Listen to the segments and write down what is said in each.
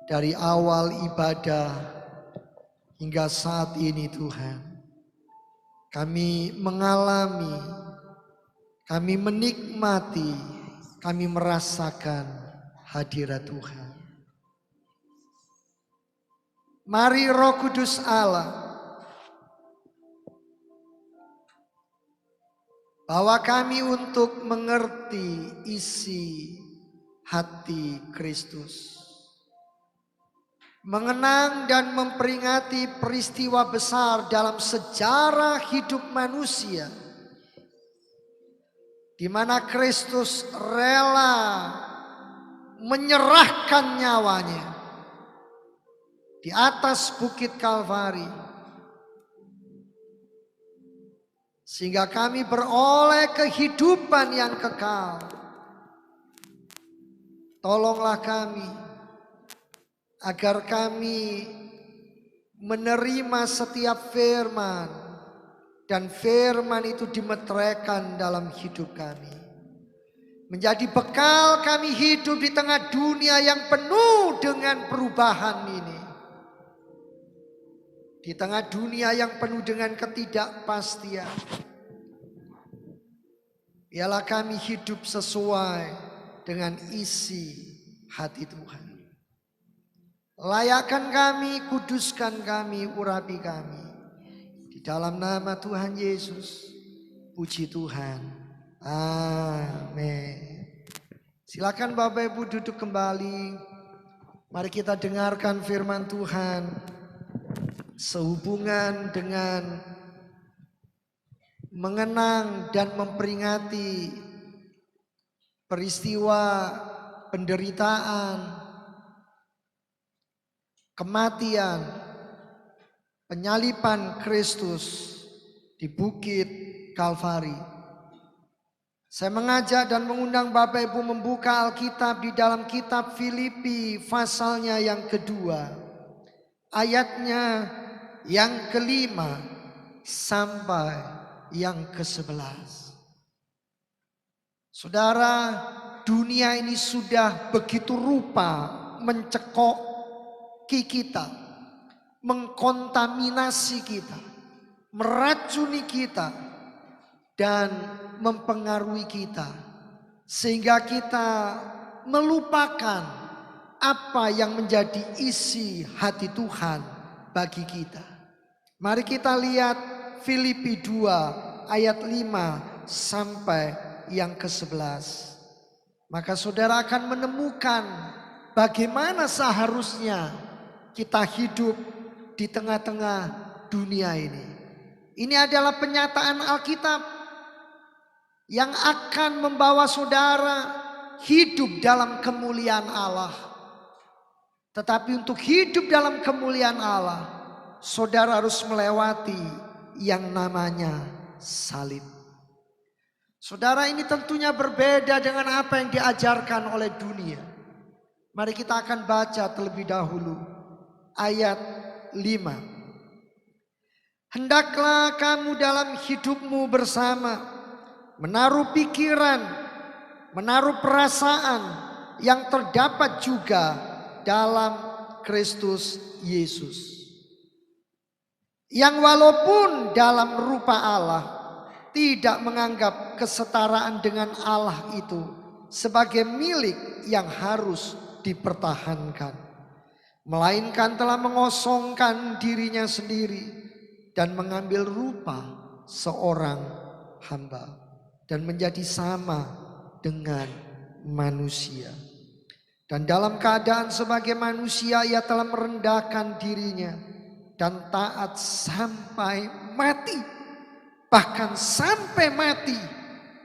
dari awal ibadah hingga saat ini Tuhan. Kami mengalami, kami menikmati, kami merasakan hadirat Tuhan. Mari Roh Kudus Allah, bawa kami untuk mengerti isi hati Kristus. Mengenang dan memperingati peristiwa besar dalam sejarah hidup manusia, di mana Kristus rela menyerahkan nyawanya di atas bukit Kalvari, sehingga kami beroleh kehidupan yang kekal. Tolonglah kami agar kami menerima setiap firman, dan firman itu dimeteraikan dalam hidup kami, menjadi bekal kami hidup di tengah dunia yang penuh dengan perubahan ini, di tengah dunia yang penuh dengan ketidakpastian. Biarlah kami hidup sesuai dengan isi hati Tuhan. Layakkan kami, kuduskan kami, urapi kami. Di dalam nama Tuhan Yesus, puji Tuhan. Amin. Silakan Bapak Ibu duduk kembali. Mari kita dengarkan firman Tuhan sehubungan dengan mengenang dan memperingati peristiwa penderitaan, kematian, penyaliban Kristus di bukit Kalvari. Saya mengajak dan mengundang Bapak Ibu membuka Alkitab di dalam kitab Filipi pasalnya yang kedua, ayatnya yang kelima sampai yang ke-11. Saudara, dunia ini sudah begitu rupa mencekok kita, mengkontaminasi kita, meracuni kita, dan mempengaruhi kita, sehingga kita melupakan apa yang menjadi isi hati Tuhan bagi kita. Mari kita lihat Filipi 2 ayat 5 sampai yang ke-11. Maka saudara akan menemukan bagaimana seharusnya kita hidup di tengah-tengah dunia ini. Ini adalah penyataan Alkitab yang akan membawa saudara hidup dalam kemuliaan Allah. Tetapi untuk hidup dalam kemuliaan Allah, saudara harus melewati yang namanya salib. Saudara, ini tentunya berbeda dengan apa yang diajarkan oleh dunia. Mari kita akan baca terlebih dahulu ayat 5. Hendaklah kamu dalam hidupmu bersama menaruh pikiran, menaruh perasaan yang terdapat juga dalam Kristus Yesus, yang walaupun dalam rupa Allah tidak menganggap kesetaraan dengan Allah itu sebagai milik yang harus dipertahankan, melainkan telah mengosongkan dirinya sendiri dan mengambil rupa seorang hamba dan menjadi sama dengan manusia. Dan dalam keadaan sebagai manusia ia telah merendahkan dirinya dan taat sampai mati, bahkan sampai mati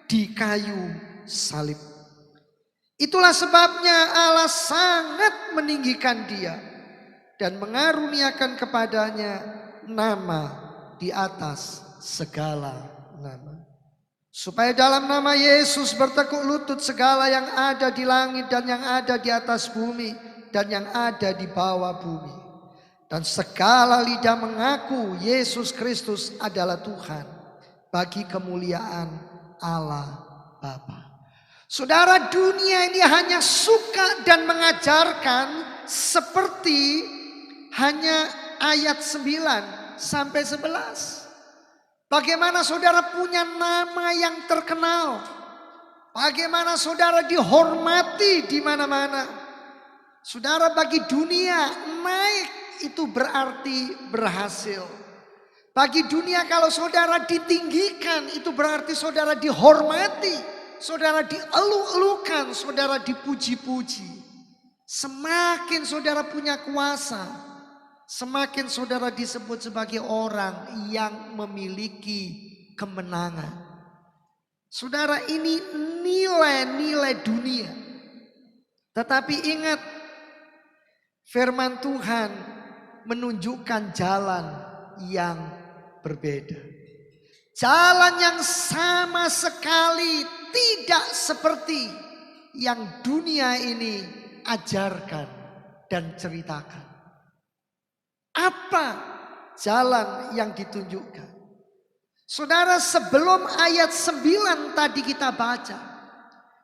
di kayu salib. Itulah sebabnya Allah sangat meninggikan dia dan mengaruniakan kepadanya nama di atas segala nama, supaya dalam nama Yesus bertekuk lutut segala yang ada di langit dan yang ada di atas bumi dan yang ada di bawah bumi, dan segala lidah mengaku Yesus Kristus adalah Tuhan, bagi kemuliaan Allah Bapa. Saudara, dunia ini hanya suka dan mengajarkan seperti hanya ayat 9 sampai 11. Bagaimana saudara punya nama yang terkenal. Bagaimana saudara dihormati di mana-mana. Saudara, bagi dunia naik itu berarti berhasil. Bagi dunia kalau saudara ditinggikan itu berarti saudara dihormati. Saudara dielu-elukan, saudara dipuji-puji. Semakin saudara punya kuasa, semakin saudara disebut sebagai orang yang memiliki kemenangan. Saudara, ini nilai-nilai dunia. Tetapi ingat, firman Tuhan menunjukkan jalan yang berbeda. Jalan yang sama sekali tidak seperti yang dunia ini ajarkan dan ceritakan. Apa jalan yang ditunjukkan? Saudara, sebelum ayat 9 tadi kita baca,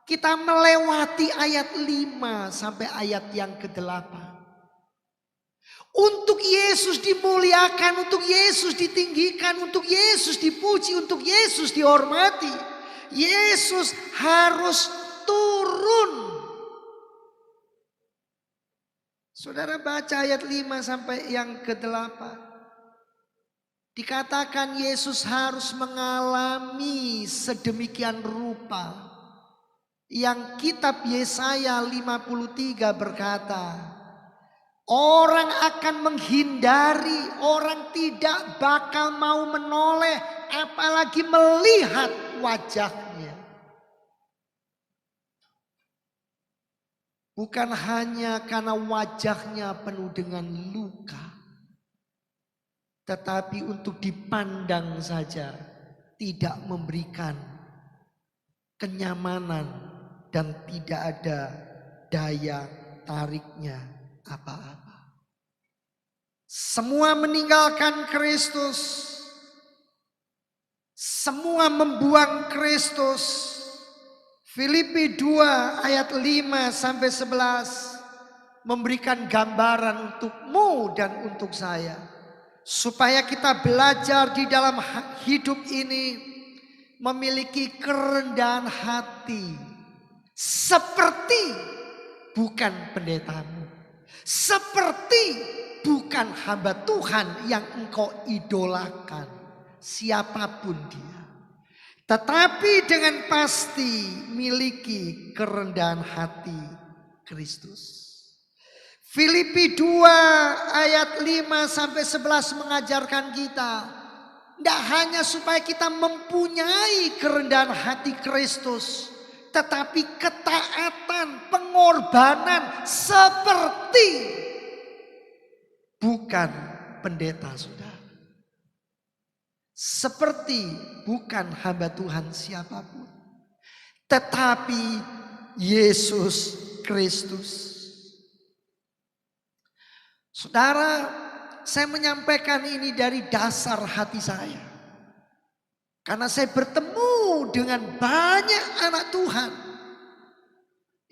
kita melewati ayat 5 sampai ayat yang ke-8. Untuk Yesus dimuliakan, untuk Yesus ditinggikan, untuk Yesus dipuji, untuk Yesus dihormati, Yesus harus turun. Saudara baca ayat 5 sampai yang ke-8. Dikatakan Yesus harus mengalami sedemikian rupa. Yang kitab Yesaya 53 berkata, orang akan menghindari, orang tidak bakal mau menoleh, apalagi melihat wajahnya. Bukan hanya karena wajahnya penuh dengan luka, tetapi untuk dipandang saja tidak memberikan kenyamanan dan tidak ada daya tariknya apa-apa. Semua meninggalkan Kristus, semua membuang Kristus. Filipi 2 ayat 5 sampai 11 memberikan gambaran untukmu dan untuk saya. Supaya kita belajar di dalam hidup ini memiliki kerendahan hati. Seperti bukan pendetamu. Seperti bukan hamba Tuhan yang engkau idolakan. Siapapun dia. Tetapi dengan pasti miliki kerendahan hati Kristus. Filipi 2 ayat 5 sampai 11 mengajarkan kita. Tidak hanya supaya kita mempunyai kerendahan hati Kristus. Tetapi ketaatan, pengorbanan seperti bukan pendeta saudara. Seperti bukan hamba Tuhan siapapun. Tetapi Yesus Kristus. Saudara, saya menyampaikan ini dari dasar hati saya. Karena saya bertemu dengan banyak anak Tuhan.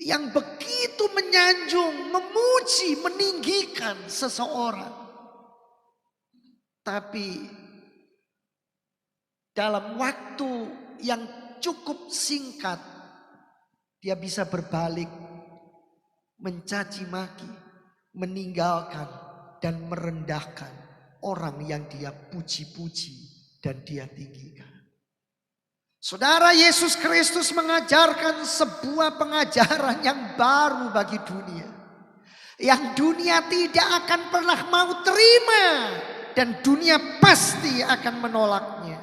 Yang begitu menyanjung, memuji, meninggikan seseorang. Tapi dalam waktu yang cukup singkat, dia bisa berbalik, mencaci maki, meninggalkan dan merendahkan orang yang dia puji-puji dan dia tinggikan. Saudara, Yesus Kristus mengajarkan sebuah pengajaran yang baru bagi dunia. Yang dunia tidak akan pernah mau terima dan dunia pasti akan menolaknya.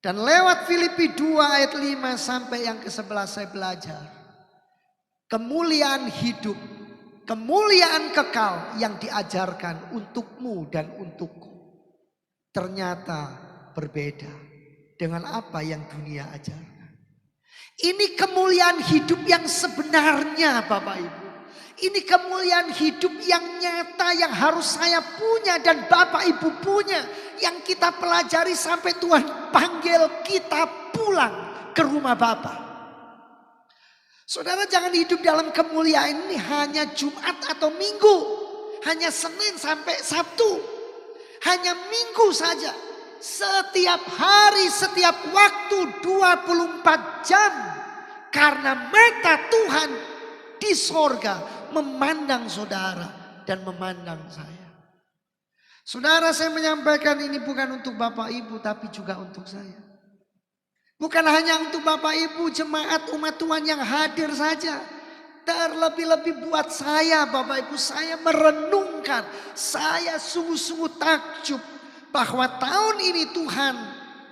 Dan lewat Filipi 2 ayat 5 sampai yang ke-11 saya belajar. Kemuliaan hidup, kemuliaan kekal yang diajarkan untukmu dan untukku. Ternyata berbeda dengan apa yang dunia ajarkan. Ini kemuliaan hidup yang sebenarnya Bapak Ibu. Ini kemuliaan hidup yang nyata yang harus saya punya dan Bapak Ibu punya. Yang kita pelajari sampai Tuhan panggil kita pulang ke rumah Bapa. Saudara jangan hidup dalam kemuliaan ini hanya Jumat atau Minggu. Hanya Senin sampai Sabtu. Hanya Minggu saja. Setiap hari, setiap waktu 24 jam. Karena mata Tuhan di sorga memandang saudara dan memandang saya. Saudara, saya menyampaikan ini bukan untuk Bapak Ibu tapi juga untuk saya. Bukan hanya untuk Bapak Ibu jemaat umat Tuhan yang hadir saja. Terlebih-lebih buat saya Bapak Ibu, saya merenungkan, saya sungguh-sungguh takjub bahwa tahun ini Tuhan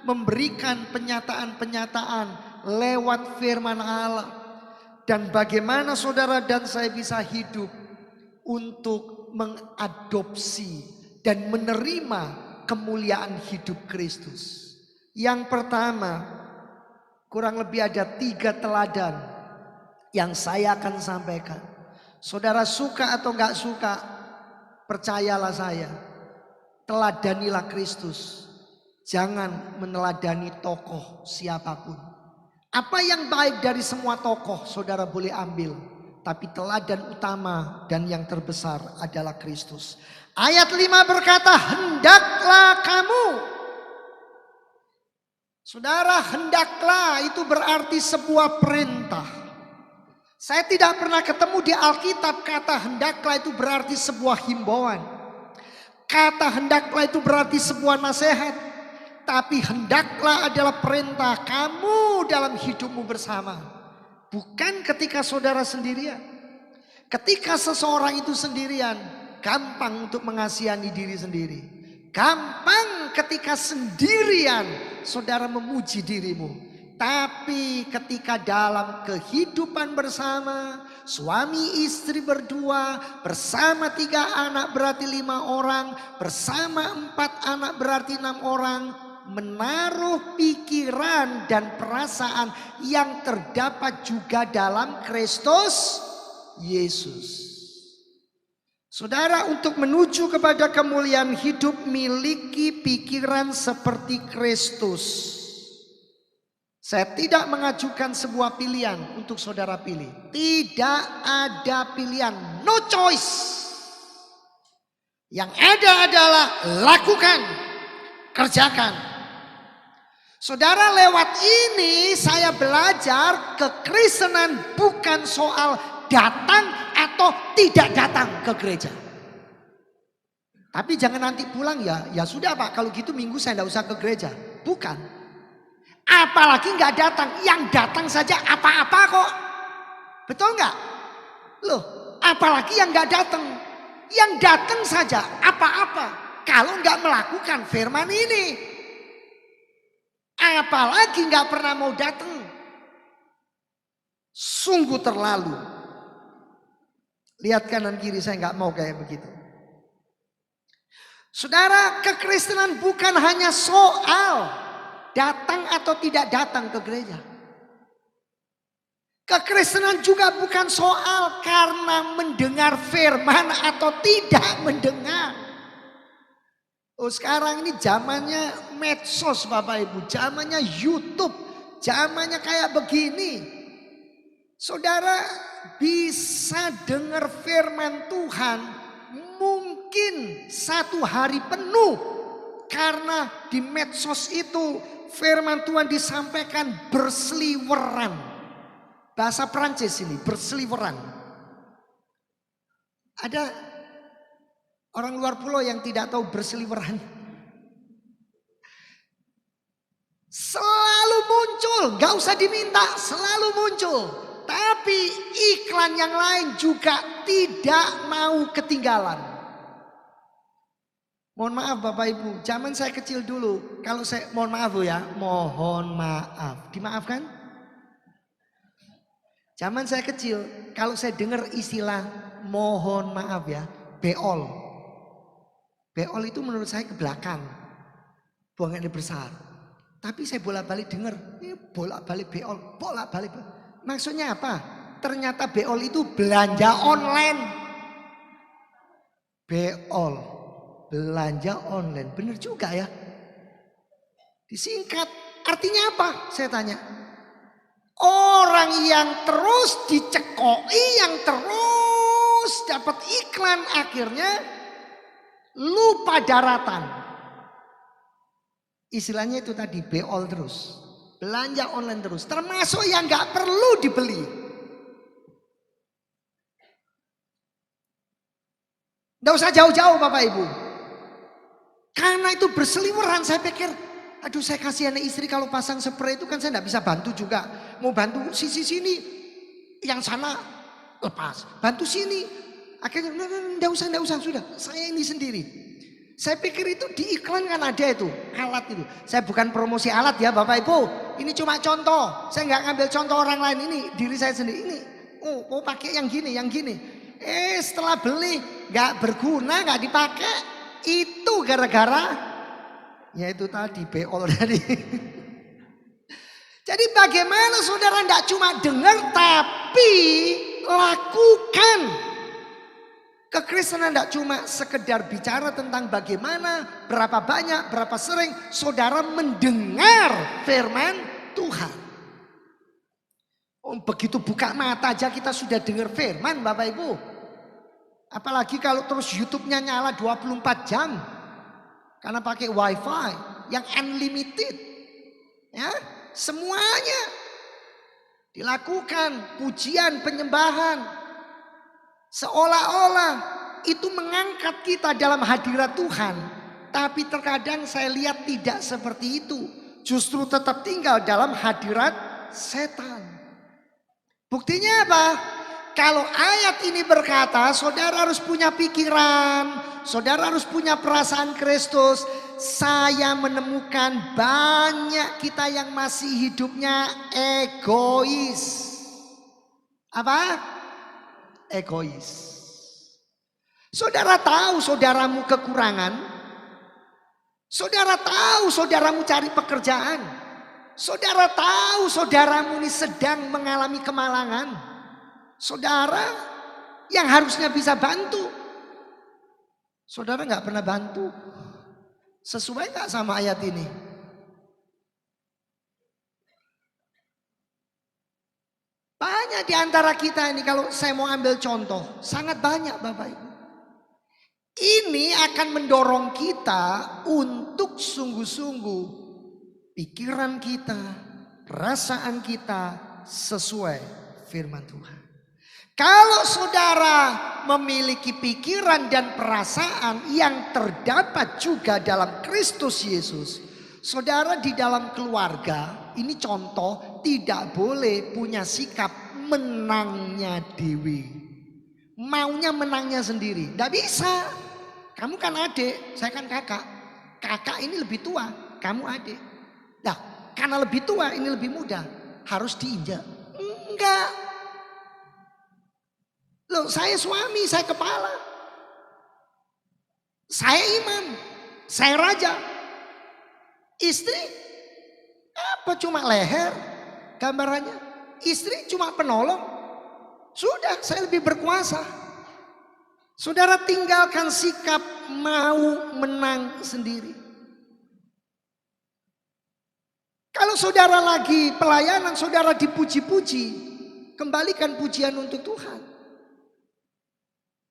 memberikan penyataan-penyataan lewat firman Allah. Dan bagaimana saudara dan saya bisa hidup untuk mengadopsi dan menerima kemuliaan hidup Kristus. Yang pertama, kurang lebih ada 3 teladan yang saya akan sampaikan. Saudara suka atau enggak suka, percayalah saya, teladanilah Kristus. Jangan meneladani tokoh siapapun. Apa yang baik dari semua tokoh saudara boleh ambil. Tapi teladan utama dan yang terbesar adalah Kristus. Ayat 5 berkata, hendaklah kamu. Saudara, hendaklah itu berarti sebuah perintah. Saya tidak pernah ketemu di Alkitab kata hendaklah itu berarti sebuah himbauan. Kata hendaklah itu berarti sebuah nasihat. Tapi hendaklah adalah perintah kamu dalam hidupmu bersama. Bukan ketika saudara sendirian. Ketika seseorang itu sendirian, gampang untuk mengasihani diri sendiri. Gampang ketika sendirian saudara memuji dirimu. Tapi ketika dalam kehidupan bersama, suami istri berdua, bersama 3 anak berarti 5 orang, bersama 4 anak berarti 6 orang, menaruh pikiran dan perasaan yang terdapat juga dalam Kristus Yesus. Saudara, untuk menuju kepada kemuliaan hidup, miliki pikiran seperti Kristus. Saya tidak mengajukan sebuah pilihan untuk saudara pilih. Tidak ada pilihan, no choice. Yang ada adalah lakukan, kerjakan. Saudara, lewat ini saya belajar kekristenan bukan soal datang atau tidak datang ke gereja. Tapi jangan nanti pulang ya sudah Pak, kalau gitu minggu saya tidak usah ke gereja. Bukan. Apalagi nggak datang, yang datang saja apa-apa kok. Betul nggak? Loh, apalagi yang nggak datang, yang datang saja apa-apa. Kalau nggak melakukan firman ini. Apalagi nggak pernah mau datang. Sungguh terlalu. Lihat kanan kiri, saya nggak mau kayak begitu. Saudara, kekristenan bukan hanya soal datang atau tidak datang ke gereja. Kekristenan juga bukan soal karena mendengar firman atau tidak mendengar. Oh, sekarang ini zamannya medsos Bapak Ibu, zamannya YouTube, zamannya kayak begini. Saudara bisa dengar firman Tuhan mungkin 1 hari penuh. Karena di medsos itu firman Tuhan disampaikan berseliweran. Bahasa Prancis ini, berseliweran. Ada orang luar pulau yang tidak tahu berseliweran. Selalu muncul, gak usah diminta, selalu muncul. Tapi iklan yang lain juga tidak mau ketinggalan. Mohon maaf Bapak Ibu, zaman saya kecil dulu, kalau saya, mohon maaf ya, mohon maaf, dimaafkan? Zaman saya kecil, kalau saya dengar istilah mohon maaf ya, beol. Beol itu menurut saya ke belakang, buangannya besar. Tapi saya bolak-balik dengar, bolak-balik beol, bolak-balik. Maksudnya apa? Ternyata beol itu belanja online. Beol, belanja online, benar juga ya. Disingkat, artinya apa? Saya tanya. Orang yang terus dicekoi, yang terus dapat iklan, akhirnya lupa daratan. Istilahnya itu tadi, beol terus, belanja online terus, termasuk yang nggak perlu dibeli. Nggak usah jauh-jauh Bapak Ibu. Karena itu berseliweran, saya pikir, aduh saya kasihan istri kalau pasang spray itu kan saya nggak bisa bantu juga. Mau bantu sisi sini, yang sana lepas, bantu sini. Akhirnya nggak usah, sudah saya ini sendiri. Saya pikir itu di iklan kan ada itu alat itu. Saya bukan promosi alat ya Bapak Ibu. Ini cuma contoh. Saya nggak ngambil contoh orang lain, ini diri saya sendiri. Ini mau pakai yang gini, yang gini. Setelah beli nggak berguna, nggak dipakai. Itu gara-gara ya itu tadi beol tadi. Jadi bagaimana saudara tidak cuma dengar tapi lakukan. Kekristenan tidak cuma sekedar bicara tentang bagaimana, berapa banyak, berapa sering saudara mendengar firman Tuhan. Begitu buka mata aja kita sudah dengar firman Bapak Ibu. Apalagi kalau terus YouTube-nya nyala 24 jam. Karena pakai wifi yang unlimited. Ya, semuanya dilakukan, pujian, penyembahan. Seolah-olah itu mengangkat kita dalam hadirat Tuhan. Tapi terkadang saya lihat tidak seperti itu. Justru tetap tinggal dalam hadirat setan. Buktinya apa? Kalau ayat ini berkata saudara harus punya pikiran, saudara harus punya perasaan Kristus. Saya menemukan banyak kita yang masih hidupnya egois. Apa? Egois. Saudara tahu saudaramu kekurangan. Saudara tahu saudaramu cari pekerjaan. Saudara tahu saudaramu ini sedang mengalami kemalangan. Saudara yang harusnya bisa bantu, saudara nggak pernah bantu. Sesuai nggak sama ayat ini? Banyak di antara kita ini, kalau saya mau ambil contoh, sangat banyak Bapak Ibu. Ini akan mendorong kita untuk sungguh-sungguh pikiran kita, perasaan kita sesuai firman Tuhan. Kalau saudara memiliki pikiran dan perasaan yang terdapat juga dalam Kristus Yesus, saudara di dalam keluarga, ini contoh, tidak boleh punya sikap menangnya dewi. Maunya menangnya sendiri, tidak bisa. Kamu kan adik, saya kan kakak. Kakak ini lebih tua, kamu adik. Nah, karena lebih tua ini lebih muda, harus diinjak. Enggak. Loh, saya suami, saya kepala. Saya imam, saya raja. Istri apa cuma leher gambarannya. Istri cuma penolong. Sudah, saya lebih berkuasa. Saudara tinggalkan sikap mau menang sendiri. Kalau saudara lagi pelayanan, saudara dipuji-puji, kembalikan pujian untuk Tuhan.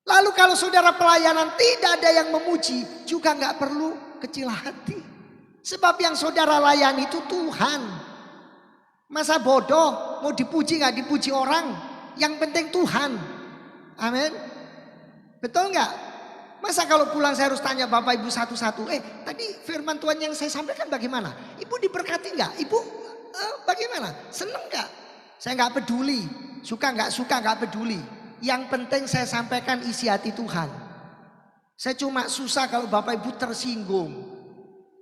Lalu kalau saudara pelayanan tidak ada yang memuji, juga nggak perlu kecil hati. Sebab yang saudara layani itu Tuhan. Masa bodoh mau dipuji nggak dipuji orang, yang penting Tuhan. Amin. Betul nggak? Masa kalau pulang saya harus tanya Bapak Ibu satu-satu, tadi firman Tuhan yang saya sampaikan bagaimana? Ibu diberkati nggak? Ibu bagaimana? Seneng nggak? Saya nggak peduli, suka nggak peduli. Yang penting saya sampaikan isi hati Tuhan. Saya cuma susah kalau Bapak Ibu tersinggung,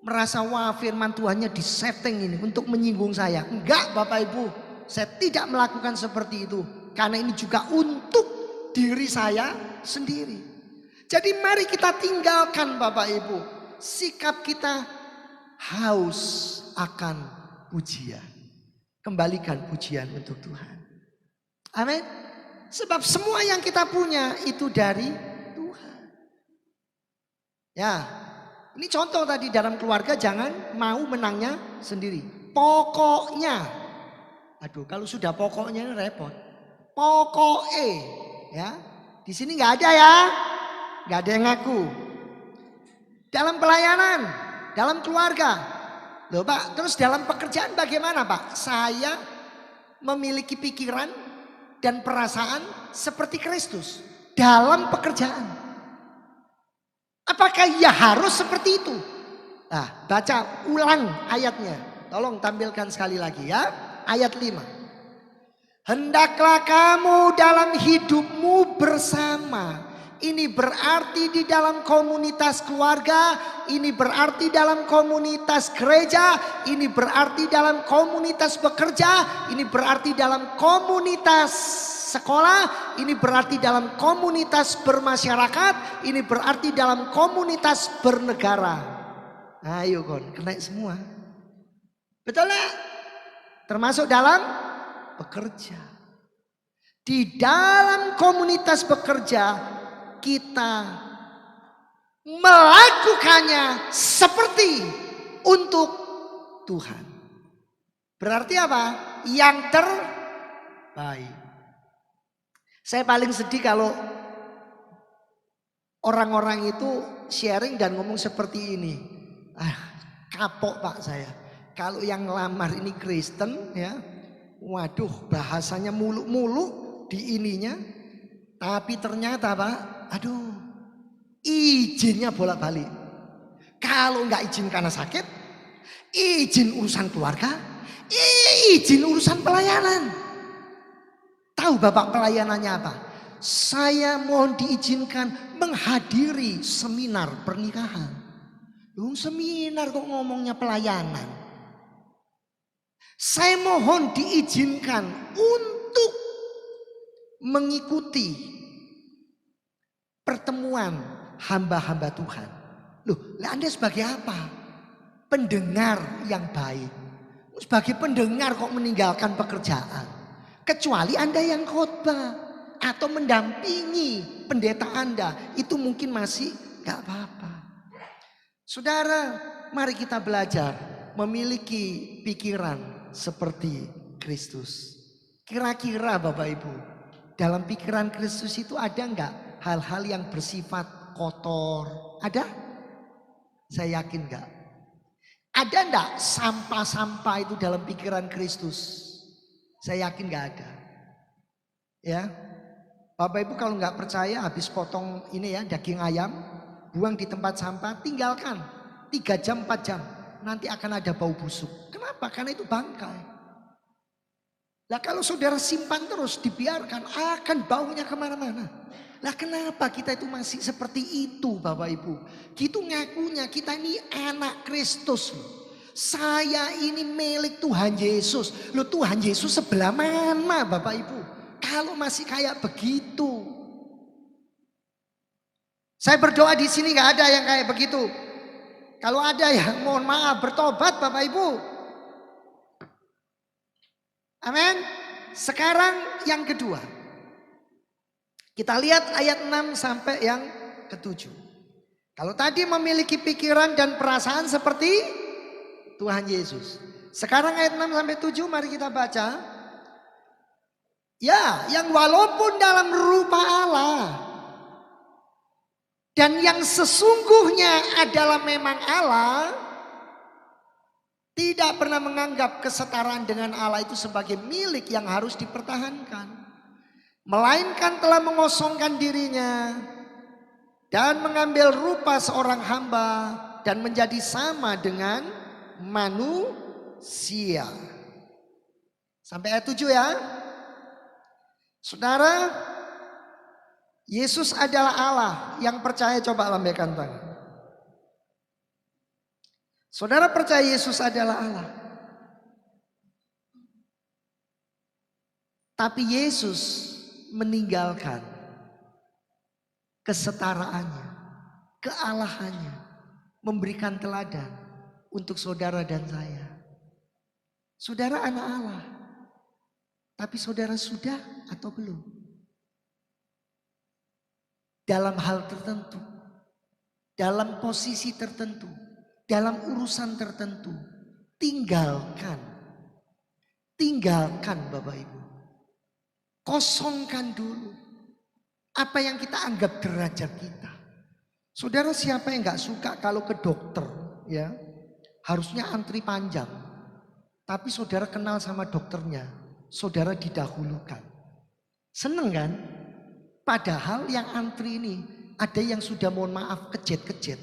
merasa wah firman Tuhannya disetting ini untuk menyinggung saya. Enggak Bapak Ibu, saya tidak melakukan seperti itu. Karena ini juga untuk diri saya sendiri. Jadi mari kita tinggalkan Bapak Ibu, sikap kita haus akan pujian. Kembalikan pujian untuk Tuhan. Amin. Sebab semua yang kita punya itu dari Tuhan. Ya, ini contoh tadi dalam keluarga, jangan mau menangnya sendiri. Pokoknya Aduh, kalau sudah pokoknya ini repot. Pokoknya, ya. Di sini nggak ada ya, nggak ada yang ngaku. Dalam pelayanan, dalam keluarga, loh Pak. Terus dalam pekerjaan bagaimana Pak? Saya memiliki pikiran dan perasaan seperti Kristus dalam pekerjaan. Apakah ia harus seperti itu? Nah, baca ulang ayatnya. Tolong tampilkan sekali lagi ya. Ayat 5. Hendaklah kamu dalam hidupmu bersama. Ini berarti di dalam komunitas keluarga, ini berarti dalam komunitas gereja, ini berarti dalam komunitas bekerja, ini berarti dalam komunitas sekolah, ini berarti dalam komunitas bermasyarakat, ini berarti dalam komunitas bernegara. Ayo kon, kena semua. Betul gak? Termasuk dalam bekerja. Di dalam komunitas bekerja kita melakukannya seperti untuk Tuhan. Berarti apa? Yang terbaik. Saya paling sedih kalau orang-orang itu sharing dan ngomong seperti ini. Kapok Pak saya. Kalau yang ngelamar ini Kristen ya, waduh bahasanya muluk-muluk di ininya. Tapi ternyata Pak, aduh izinnya bolak-balik. Kalau nggak izin karena sakit, izin urusan keluarga, izin urusan pelayanan. Tahu Bapak pelayanannya apa? Saya mohon diizinkan menghadiri seminar pernikahan. Seminar kok ngomongnya pelayanan. Saya mohon diizinkan untuk mengikuti pertemuan hamba-hamba Tuhan. Loh, Anda sebagai apa? Pendengar yang baik. Sebagai pendengar kok meninggalkan pekerjaan. Kecuali Anda yang khotbah atau mendampingi pendeta Anda, itu mungkin masih gak apa-apa. Saudara, mari kita belajar memiliki pikiran seperti Kristus. Kira-kira Bapak Ibu, dalam pikiran Kristus itu ada enggak hal-hal yang bersifat kotor? Ada? Saya yakin enggak. Ada enggak sampah-sampah itu dalam pikiran Kristus? Saya yakin enggak ada. Ya, Bapak Ibu kalau enggak percaya habis potong ini ya daging ayam, buang di tempat sampah, tinggalkan 3 jam 4 jam. Nanti akan ada bau busuk. Kenapa? Karena itu bangkai. Nah kalau saudara simpan terus dibiarkan akan baunya kemana-mana. Lah kenapa kita itu masih seperti itu Bapak Ibu? Gitu ngakunya kita ini anak Kristus. Saya ini milik Tuhan Yesus. Loh Tuhan Yesus sebelah mana Bapak Ibu? Kalau masih kayak begitu. Saya berdoa di sini gak ada yang kayak begitu. Kalau ada ya mohon maaf bertobat Bapak Ibu. Amin. Sekarang yang kedua. Kita lihat ayat 6 sampai yang ke-7. Kalau tadi memiliki pikiran dan perasaan seperti Tuhan Yesus. Sekarang ayat 6 sampai 7 mari kita baca. Ya, yang walaupun dalam rupa Allah dan yang sesungguhnya adalah memang Allah, tidak pernah menganggap kesetaraan dengan Allah itu sebagai milik yang harus dipertahankan. Melainkan telah mengosongkan dirinya dan mengambil rupa seorang hamba dan menjadi sama dengan manusia. Sampai ayat 7 ya. Saudara, Yesus adalah Allah. Yang percaya coba lambaikan tangan. Saudara percaya Yesus adalah Allah. Tapi Yesus meninggalkan kesetaraannya, kealahannya, memberikan teladan untuk saudara dan saya. Saudara anak Allah. Tapi saudara sudah atau belum? Dalam hal tertentu, dalam posisi tertentu, dalam urusan tertentu, tinggalkan. tinggalkan Bapak Ibu. Kosongkan dulu apa yang kita anggap derajat kita. Saudara, siapa yang gak suka kalau ke dokter, ya? Harusnya antri panjang. Tapi saudara kenal sama dokternya, saudara didahulukan. Seneng kan? Padahal yang antri ini ada yang sudah, mohon maaf, kejet-kejet.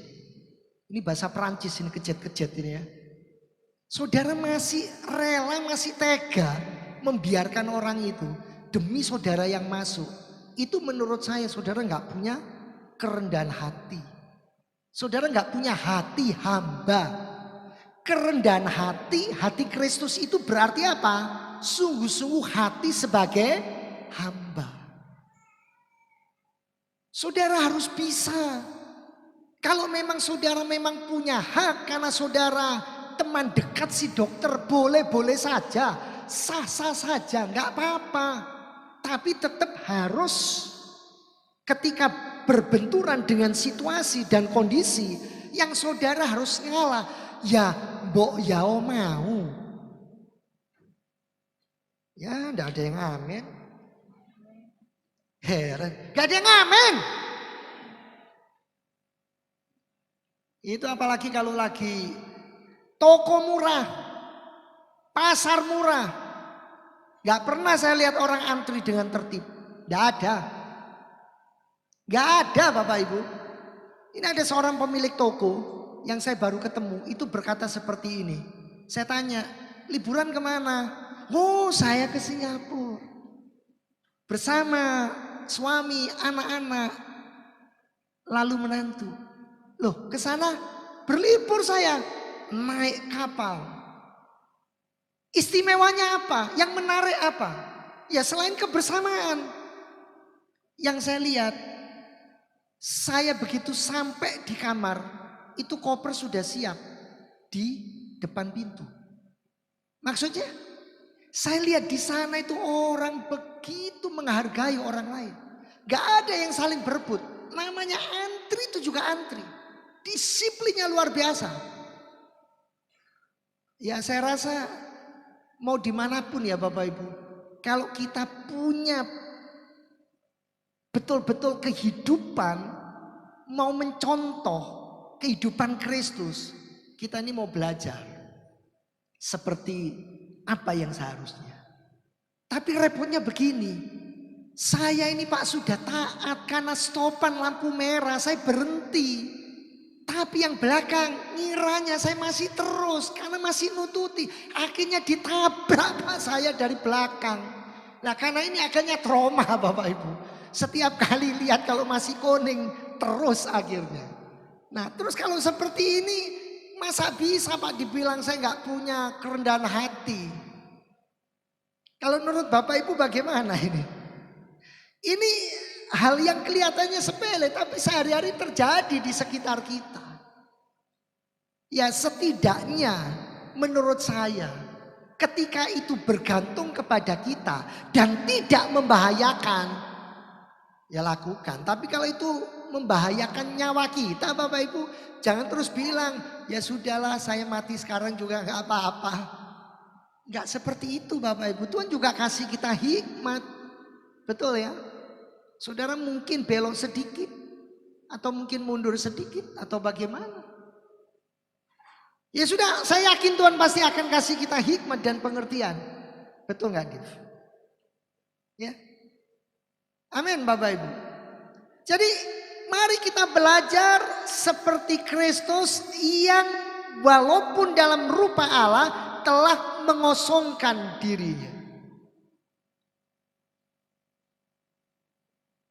Ini bahasa Perancis ini, kejet-kejet ini ya. Saudara masih rela, masih tega membiarkan orang itu demi saudara yang masuk. Itu menurut saya saudara gak punya kerendahan hati. Saudara gak punya hati hamba. Kerendahan hati, hati Kristus itu berarti apa? Sungguh-sungguh hati sebagai hamba. Saudara harus bisa. Kalau memang saudara memang punya hak karena saudara teman dekat si dokter, boleh-boleh saja, sah-sah saja, gak apa-apa. Tapi tetap harus ketika berbenturan dengan situasi dan kondisi yang saudara harus ngalah. Ya mbok yao mau. Ya enggak ada yang amin. Heran, gak ada yang amin. Itu apalagi kalau lagi toko murah, pasar murah. Gak pernah saya lihat orang antri dengan tertib. Gak ada. Gak ada Bapak Ibu. Ini ada seorang pemilik toko yang saya baru ketemu. Itu berkata seperti ini. Saya tanya, liburan kemana? Oh, saya ke Singapura. Bersama suami, anak-anak, lalu menantu. Loh, ke sana berlibur saya. Naik kapal. Istimewanya apa? Yang menarik apa? Ya selain kebersamaan. Yang saya lihat, saya begitu sampai di kamar, itu koper sudah siap di depan pintu. Maksudnya, saya lihat di sana itu orang begitu menghargai orang lain. Gak ada yang saling berebut. Namanya antri itu juga antri. Disiplinnya luar biasa. Ya saya rasa mau dimanapun ya Bapak Ibu, kalau kita punya betul-betul kehidupan, mau mencontoh kehidupan Kristus, kita ini mau belajar seperti apa yang seharusnya. Tapi repotnya begini, saya ini Pak sudah taat karena stopan lampu merah, saya berhenti. Tapi yang belakang ngiranya saya masih terus karena masih nututi. Akhirnya ditabrak Pak saya dari belakang. Nah karena ini akhirnya trauma Bapak Ibu. Setiap kali lihat kalau masih kuning terus akhirnya. Nah terus kalau seperti ini masa bisa Pak dibilang saya nggak punya kerendahan hati. Kalau menurut Bapak Ibu bagaimana ini? Ini hal yang kelihatannya sepele tapi sehari-hari terjadi di sekitar kita. Ya setidaknya menurut saya ketika itu bergantung kepada kita dan tidak membahayakan, ya lakukan. Tapi kalau itu membahayakan nyawa kita Bapak Ibu, jangan terus bilang ya sudahlah saya mati sekarang juga gak apa-apa. Gak seperti itu Bapak Ibu. Tuhan juga kasih kita hikmat. Betul ya. Saudara mungkin belok sedikit atau mungkin mundur sedikit atau bagaimana. Ya sudah, saya yakin Tuhan pasti akan kasih kita hikmat dan pengertian. Betul gak Div? Ya. Amin Bapak Ibu. Jadi mari kita belajar seperti Kristus yang walaupun dalam rupa Allah telah mengosongkan dirinya.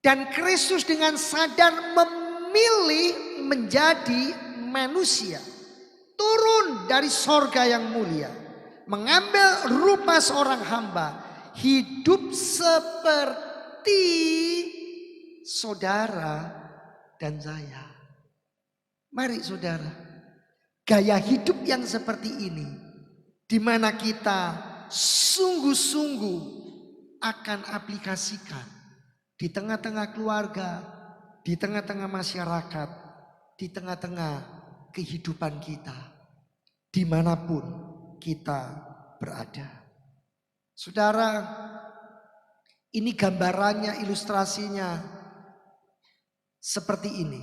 Dan Kristus dengan sadar memilih menjadi manusia. Turun dari sorga yang mulia. Mengambil rupa seorang hamba. Hidup seperti saudara dan saya. Mari saudara. Gaya hidup yang seperti ini. Di mana kita sungguh-sungguh akan aplikasikan. Di tengah-tengah keluarga, di tengah-tengah masyarakat, di tengah-tengah kehidupan kita, dimanapun kita berada. Saudara, ini gambarannya, ilustrasinya seperti ini.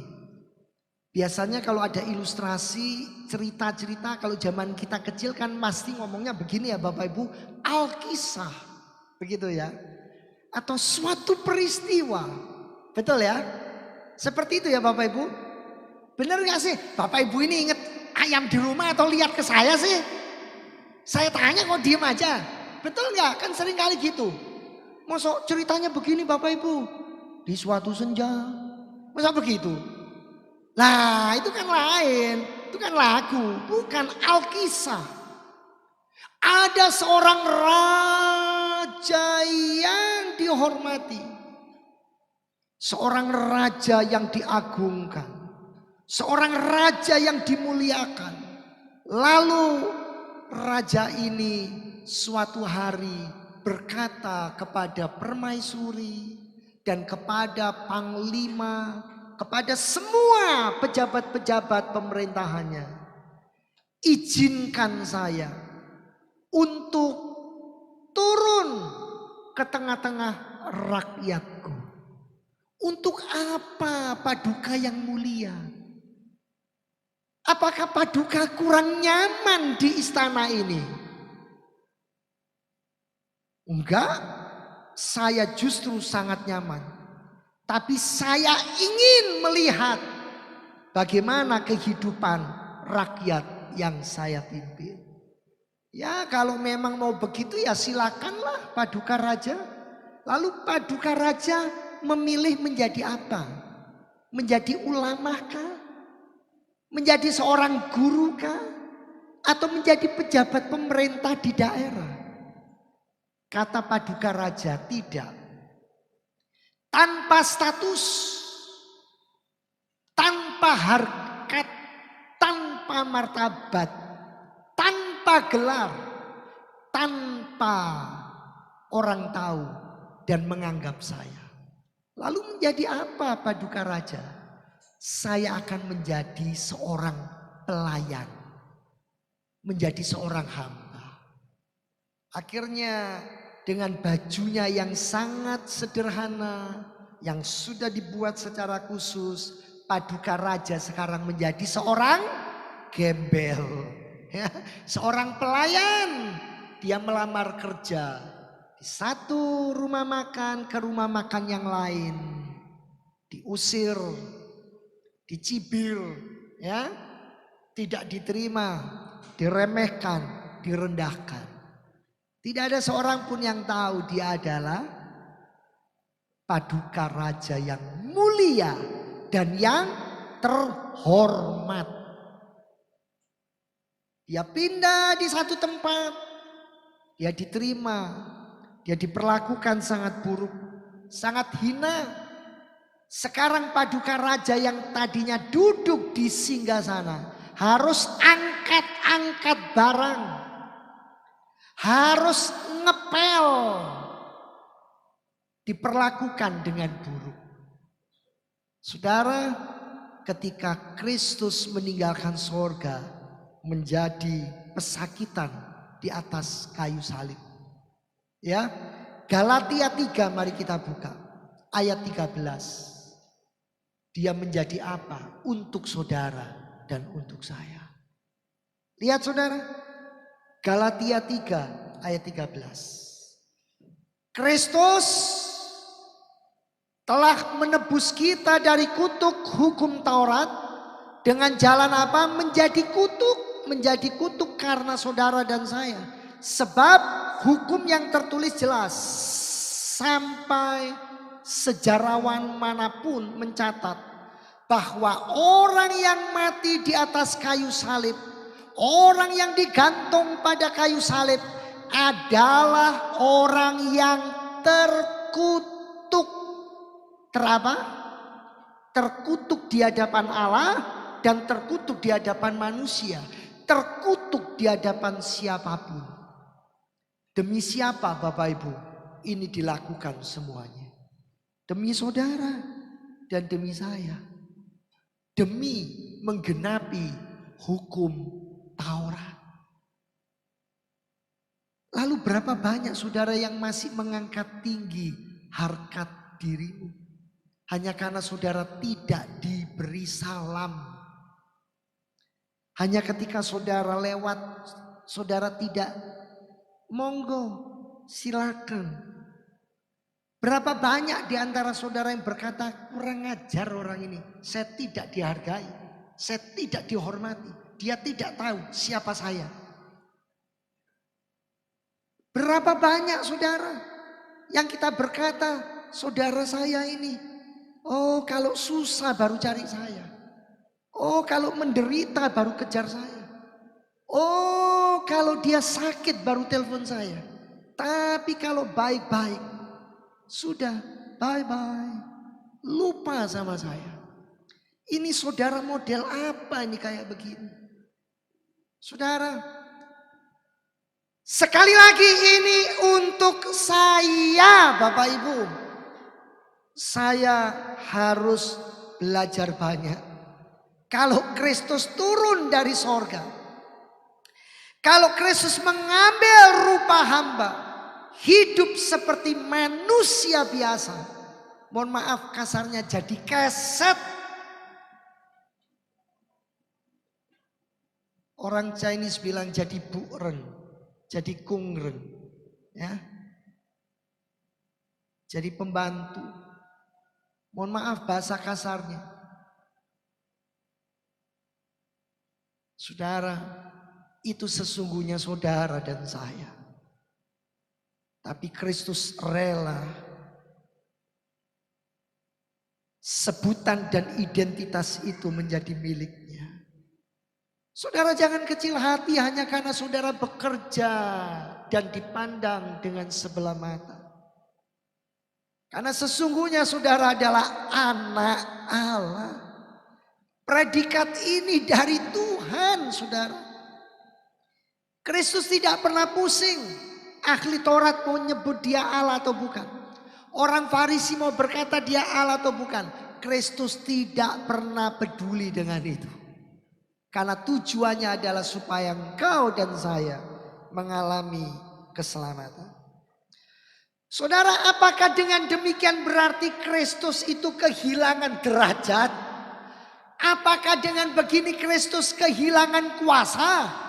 Biasanya kalau ada ilustrasi, cerita-cerita, kalau zaman kita kecil kan pasti ngomongnya begini ya Bapak Ibu, Alkisah, begitu ya. Atau suatu peristiwa, betul ya? Seperti itu ya Bapak Ibu. Benar gak sih? Bapak Ibu ini inget ayam di rumah atau lihat ke saya sih? Saya tanya kok diem aja. Betul gak? Kan sering kali gitu. Masa ceritanya begini Bapak Ibu. Di suatu senja. Masa begitu? Nah itu kan lain. Itu kan lagu. Bukan Alkisah. Ada seorang raja yang dihormati. Seorang raja yang diagungkan. Seorang raja yang dimuliakan. Lalu raja ini suatu hari berkata kepada permaisuri dan kepada panglima, kepada semua pejabat-pejabat pemerintahannya, izinkan saya untuk turun ke tengah-tengah rakyatku. Untuk apa Paduka yang mulia? Apakah Paduka kurang nyaman di istana ini? Enggak, saya justru sangat nyaman. Tapi saya ingin melihat bagaimana kehidupan rakyat yang saya pimpin. Ya kalau memang mau begitu ya silakanlah Paduka Raja. Lalu Paduka Raja memilih menjadi apa? Menjadi ulama kah? Menjadi seorang guru kah? Atau menjadi pejabat pemerintah di daerah? Kata Paduka Raja, tidak. Tanpa status, tanpa harkat, tanpa martabat, tanpa gelar, tanpa orang tahu dan menganggap saya. Lalu menjadi apa Paduka Raja? Saya akan menjadi seorang pelayan. Menjadi seorang hamba. Akhirnya dengan bajunya yang sangat sederhana, yang sudah dibuat secara khusus, Paduka Raja sekarang menjadi seorang gembel. Ya, seorang pelayan. Dia melamar kerja. Di satu rumah makan ke rumah makan yang lain. Diusir. Dicibir, ya, tidak diterima, diremehkan, direndahkan. Tidak ada seorang pun yang tahu dia adalah Paduka Raja yang mulia dan yang terhormat. Dia pindah di satu tempat, dia diterima, dia diperlakukan sangat buruk, sangat hina. Sekarang Paduka Raja yang tadinya duduk di singgasana harus angkat-angkat barang. Harus ngepel. Diperlakukan dengan buruk. Saudara, ketika Kristus meninggalkan sorga menjadi pesakitan di atas kayu salib. Ya, Galatia 3 mari kita buka ayat 13. Dia menjadi apa? Untuk saudara dan untuk saya. Lihat saudara. Galatia 3 ayat 13. Kristus telah menebus kita dari kutuk hukum Taurat. Dengan jalan apa? Menjadi kutuk. Menjadi kutuk karena saudara dan saya. Sebab hukum yang tertulis jelas. Sampai sejarawan manapun mencatat bahwa orang yang mati di atas kayu salib, orang yang digantung pada kayu salib adalah orang yang terkutuk. Terapa? Terkutuk di hadapan Allah dan terkutuk di hadapan manusia. Terkutuk di hadapan siapapun. Demi siapa Bapak Ibu? Ini dilakukan semuanya. Demi saudara dan demi saya. Demi menggenapi hukum Taurat. Lalu berapa banyak saudara yang masih mengangkat tinggi harkat dirimu? Hanya karena saudara tidak diberi salam. Hanya ketika saudara lewat, saudara tidak, monggo, silakan. Berapa banyak di antara saudara yang berkata, kurang ajar orang ini, saya tidak dihargai, saya tidak dihormati, dia tidak tahu siapa saya. Berapa banyak saudara yang kita berkata, saudara saya ini, oh kalau susah baru cari saya. Oh kalau menderita baru kejar saya. Oh kalau dia sakit baru telepon saya. Tapi kalau baik-baik, sudah bye-bye. Lupa sama saya. Ini saudara model apa ini kayak begini? Saudara, sekali lagi ini untuk saya Bapak Ibu. Saya harus belajar banyak. Kalau Kristus turun dari sorga, kalau Kristus mengambil rupa hamba, hidup seperti manusia biasa, mohon maaf kasarnya jadi keset. Orang Chinese bilang jadi buren, jadi kungren, ya, jadi pembantu. Mohon maaf bahasa kasarnya. Saudara, itu sesungguhnya saudara dan saya. Tapi Kristus rela sebutan dan identitas itu menjadi miliknya. Saudara jangan kecil hati hanya karena saudara bekerja dan dipandang dengan sebelah mata. Karena sesungguhnya saudara adalah anak Allah. Predikat ini dari Tuhan saudara. Kristus tidak pernah pusing. Ahli Taurat mau nyebut dia Allah atau bukan. Orang Farisi mau berkata dia Allah atau bukan. Kristus tidak pernah peduli dengan itu. Karena tujuannya adalah supaya engkau dan saya mengalami keselamatan. Saudara, apakah dengan demikian berarti Kristus itu kehilangan derajat? Apakah dengan begini Kristus kehilangan kuasa?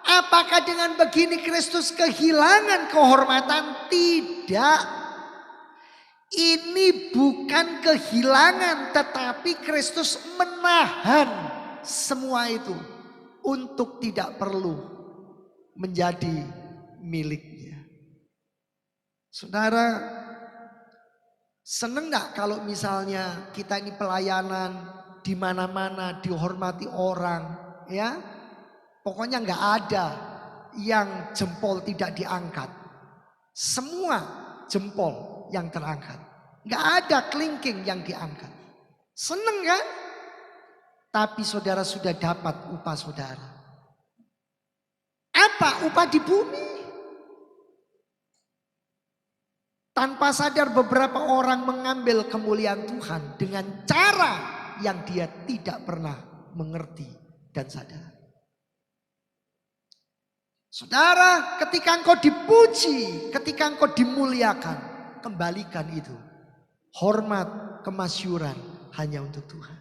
Apakah dengan begini Kristus kehilangan kehormatan? Tidak. Ini bukan kehilangan, tetapi Kristus menahan semua itu untuk tidak perlu menjadi miliknya. Saudara, seneng gak kalau misalnya kita ini pelayanan di mana-mana dihormati orang, ya? Pokoknya nggak ada yang jempol tidak diangkat. Semua jempol yang terangkat. Nggak ada kelingking yang diangkat. Seneng kan? Tapi saudara sudah dapat upah saudara. Apa upah di bumi? Tanpa sadar beberapa orang mengambil kemuliaan Tuhan dengan cara yang dia tidak pernah mengerti dan sadar. Saudara, ketika engkau dipuji, ketika engkau dimuliakan, kembalikan itu. Hormat, kemasyuran hanya untuk Tuhan.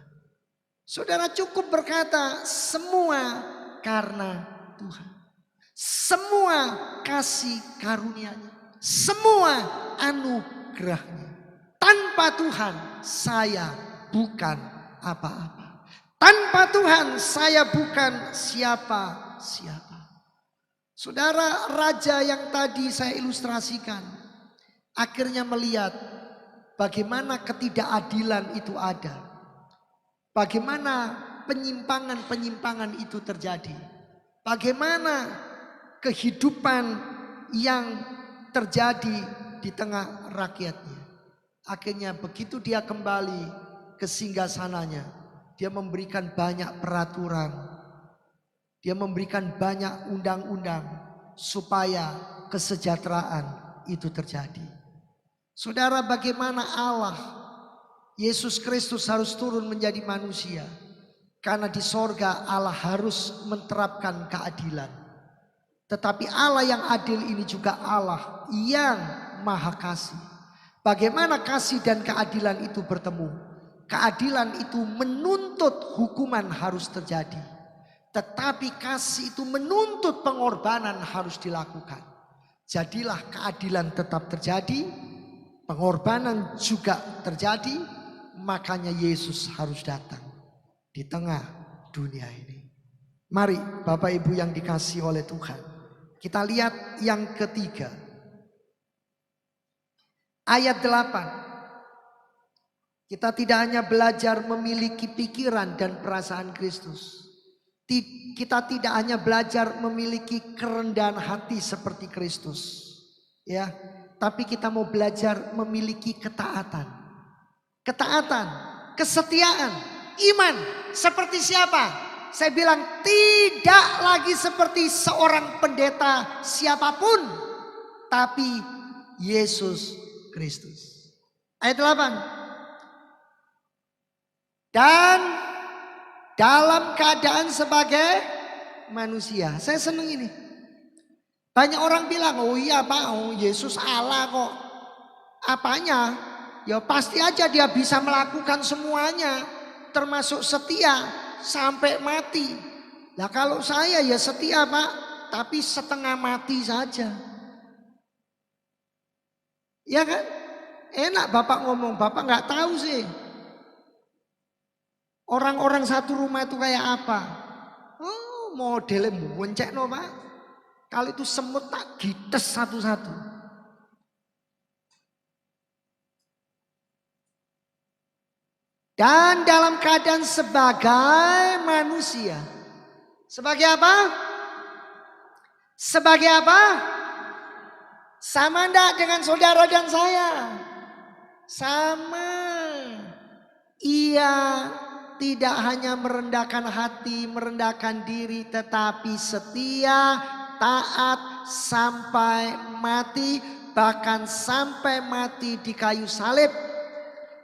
Saudara cukup berkata semua karena Tuhan. Semua kasih karunia-Nya. Semua anugerah-Nya. Tanpa Tuhan saya bukan apa-apa. Tanpa Tuhan saya bukan siapa-siapa. Saudara, raja yang tadi saya ilustrasikan akhirnya melihat bagaimana ketidakadilan itu ada. Bagaimana penyimpangan-penyimpangan itu terjadi. Bagaimana kehidupan yang terjadi di tengah rakyatnya. Akhirnya begitu dia kembali ke singgasananya, dia memberikan banyak peraturan. Dia memberikan banyak undang-undang supaya kesejahteraan itu terjadi. Saudara, bagaimana Allah, Yesus Kristus harus turun menjadi manusia. Karena di sorga Allah harus menerapkan keadilan. Tetapi Allah yang adil ini juga Allah yang maha kasih. Bagaimana kasih dan keadilan itu bertemu? Keadilan itu menuntut hukuman harus terjadi. Tetapi kasih itu menuntut pengorbanan harus dilakukan. Jadilah keadilan tetap terjadi, pengorbanan juga terjadi, makanya Yesus harus datang di tengah dunia ini. Mari Bapak Ibu yang dikasihi oleh Tuhan, kita lihat yang ketiga. Ayat 8. Kita tidak hanya belajar memiliki pikiran dan perasaan Kristus. Kita tidak hanya belajar memiliki kerendahan hati seperti Kristus, ya, tapi kita mau belajar memiliki ketaatan. Ketaatan, kesetiaan, iman seperti siapa? Saya bilang tidak lagi seperti seorang pendeta siapapun, tapi Yesus Kristus. Ayat 8. Dan dalam keadaan sebagai manusia. Saya senang ini. Banyak orang bilang, oh iya Pak, oh Yesus Allah kok. Apanya? Ya pasti aja dia bisa melakukan semuanya. Termasuk setia sampai mati. Nah kalau saya ya setia Pak, tapi setengah mati saja. Ya kan? Enak Bapak ngomong, Bapak nggak tahu sih. Orang-orang satu rumah itu kayak apa? Oh, modelnya muncek no Pak. Kalau itu semut tak gites satu-satu. Dan dalam keadaan sebagai manusia. Sebagai apa? Sebagai apa? Sama enggak dengan saudara dan saya? Sama. Ia tidak hanya merendahkan hati, merendahkan diri, tetapi setia, taat sampai mati, bahkan sampai mati di kayu salib.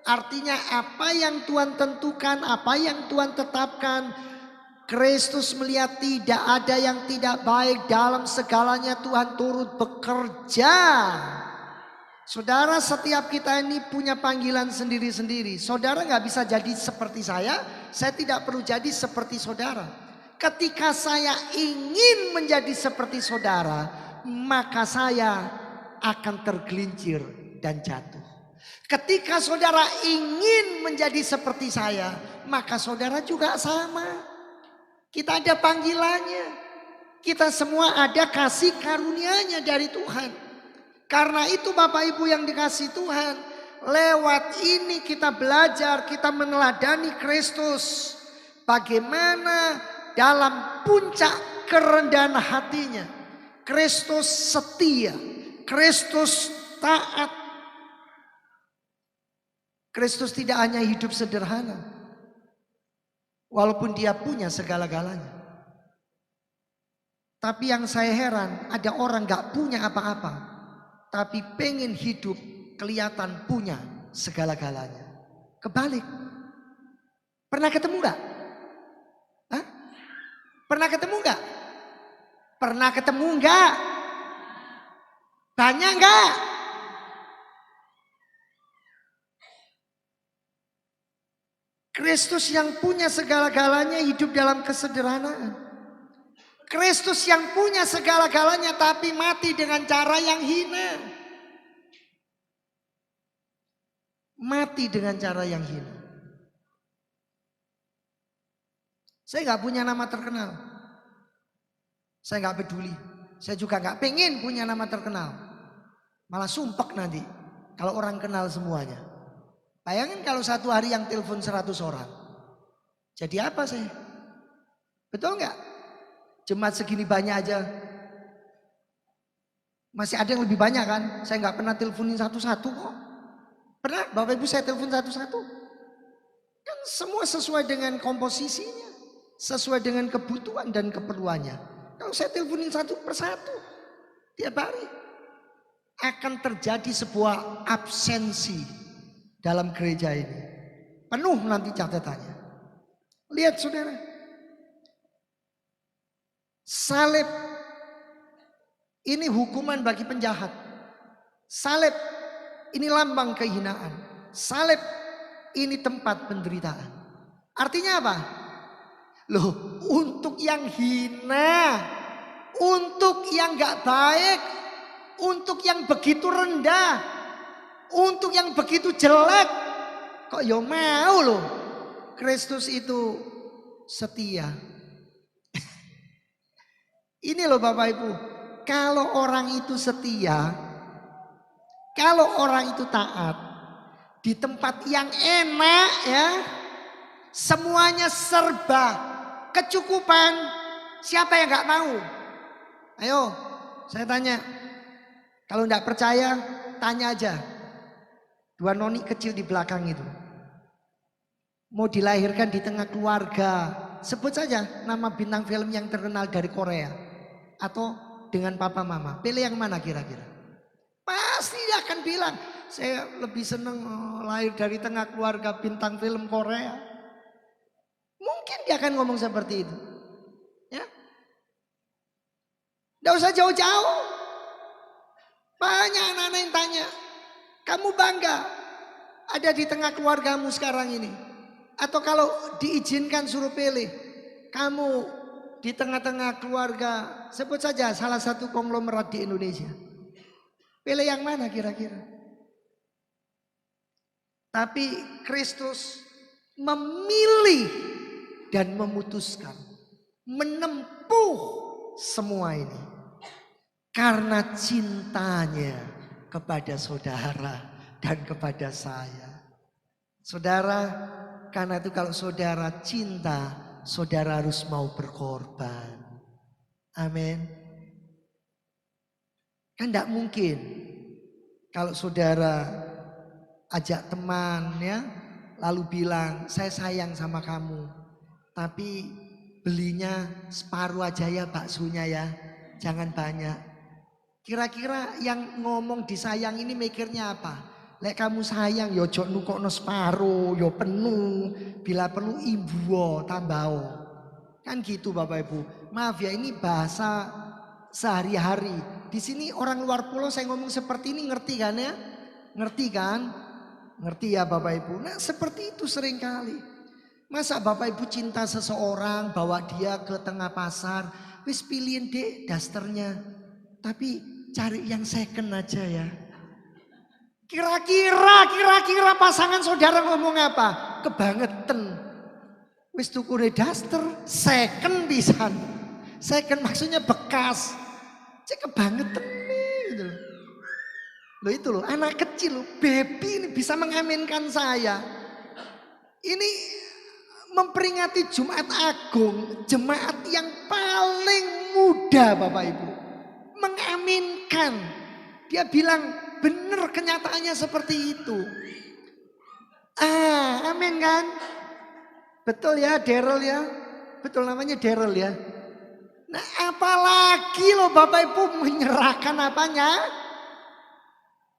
Artinya apa yang Tuhan tentukan, apa yang Tuhan tetapkan, Kristus melihat tidak ada yang tidak baik, dalam segalanya Tuhan turut bekerja. Saudara, setiap kita ini punya panggilan sendiri-sendiri. Saudara gak bisa jadi seperti saya tidak perlu jadi seperti saudara. Ketika saya ingin menjadi seperti saudara, maka saya akan tergelincir dan jatuh. Ketika saudara ingin menjadi seperti saya, maka saudara juga sama. Kita ada panggilannya. Kita semua ada kasih karunia-Nya dari Tuhan. Karena itu Bapak Ibu yang dikasihi Tuhan, lewat ini kita belajar, kita meneladani Kristus. Bagaimana dalam puncak kerendahan hatinya, Kristus setia, Kristus taat. Kristus tidak hanya hidup sederhana, walaupun dia punya segala-galanya. Tapi yang saya heran, ada orang gak punya apa-apa, tapi pengen hidup kelihatan punya segala-galanya. Kebalik. Pernah ketemu gak? Hah? Pernah ketemu gak? Pernah ketemu gak? Banyak gak? Kristus yang punya segala-galanya hidup dalam kesederhanaan. Kristus yang punya segala-galanya tapi mati dengan cara yang hina. Mati dengan cara yang hina. Saya gak punya nama terkenal. Saya gak peduli. Saya juga gak pengen punya nama terkenal. Malah sumpek nanti kalau orang kenal semuanya. Bayangin kalau satu hari yang telepon 100 orang. Jadi apa saya? Betul gak? Jemaat segini banyak aja. Masih ada yang lebih banyak kan? Saya gak pernah teleponin satu-satu kok. Pernah Bapak Ibu saya telepon satu-satu? Kan semua sesuai dengan komposisinya. Sesuai dengan kebutuhan dan keperluannya. Kalau saya teleponin satu persatu tiap hari, akan terjadi sebuah absensi dalam gereja ini. Penuh nanti catatannya. Lihat saudara. Salib ini hukuman bagi penjahat. Salib ini lambang kehinaan. Salib ini tempat penderitaan. Artinya apa? Loh, untuk yang hina, untuk yang gak baik, untuk yang begitu rendah, untuk yang begitu jelek, kok ya mau loh. Kristus itu setia. Ini loh Bapak Ibu, kalau orang itu setia, kalau orang itu taat, di tempat yang enak ya, semuanya serba kecukupan, siapa yang gak mau? Ayo saya tanya, kalau gak percaya tanya aja. Dua noni kecil di belakang itu, mau dilahirkan di tengah keluarga, sebut saja nama bintang film yang terkenal dari Korea, atau dengan papa mama, pilih yang mana kira-kira? Pasti dia akan bilang, saya lebih senang lahir dari tengah keluarga bintang film Korea. Mungkin dia akan ngomong seperti itu. Ya, nggak usah jauh-jauh. Banyak anak-anak yang tanya, kamu bangga ada di tengah keluargamu sekarang ini? Atau kalau diizinkan suruh pilih, kamu di tengah-tengah keluarga, sebut saja salah satu konglomerat di Indonesia, pilih yang mana kira-kira? Tapi Kristus memilih dan memutuskan menempuh semua ini karena cintanya kepada saudara dan kepada saya. Saudara, karena itu kalau saudara cinta, saudara harus mau berkorban. Amin. Kan tidak mungkin kalau saudara ajak teman ya, lalu bilang saya sayang sama kamu, tapi belinya separuh aja ya baksonya ya, jangan banyak. Kira-kira yang ngomong disayang ini mikirnya apa? Lek kamu sayang yo jok nukokno separuh, yo penuh, bila perlu ibu tambah. Kan gitu Bapak Ibu. Maaf ya, ini bahasa sehari-hari. Di sini orang luar pulau saya ngomong seperti ini ngerti kan ya? Ngerti kan? Ngerti ya Bapak Ibu. Nah seperti itu seringkali. Masa Bapak Ibu cinta seseorang, bawa dia ke tengah pasar, wis pilihin deh dasternya, tapi cari yang second aja ya. Kira-kira pasangan saudara ngomong apa? Kebangetan. Wis tuku daster second pisan. Second maksudnya bekas. Cek kebangetan nih gitu. Loh itu loh, anak kecil loh, baby ini bisa mengaminkan saya. Ini memperingati Jumat Agung, jemaat yang paling muda Bapak Ibu. Mengaminkan. Dia bilang benar kenyataannya seperti itu. Amin kan? Betul ya Daryl ya? Betul namanya Daryl ya? Nah apalagi loh Bapak Ibu menyerahkan apanya?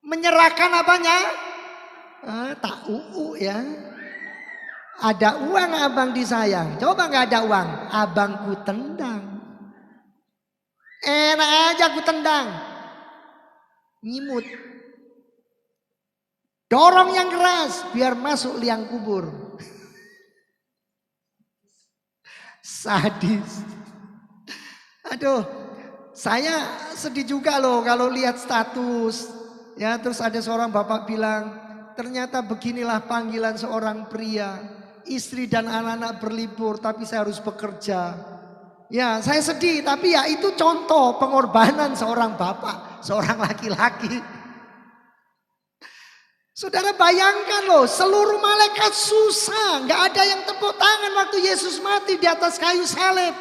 Menyerahkan apanya? Tak ya. Ada uang abang disayang. Coba gak ada uang, abangku tendang. Enak aja aku tendang. Nyimut. Dorong yang keras biar masuk liang kubur. Sadis. Aduh, saya sedih juga loh kalau lihat status. Ya, terus ada seorang bapak bilang, ternyata beginilah panggilan seorang pria. Istri dan anak-anak berlibur tapi saya harus bekerja. Ya, saya sedih tapi ya itu contoh pengorbanan seorang bapak, seorang laki-laki. Saudara bayangkan loh, seluruh malaikat susah, nggak ada yang tepuk tangan waktu Yesus mati di atas kayu salib.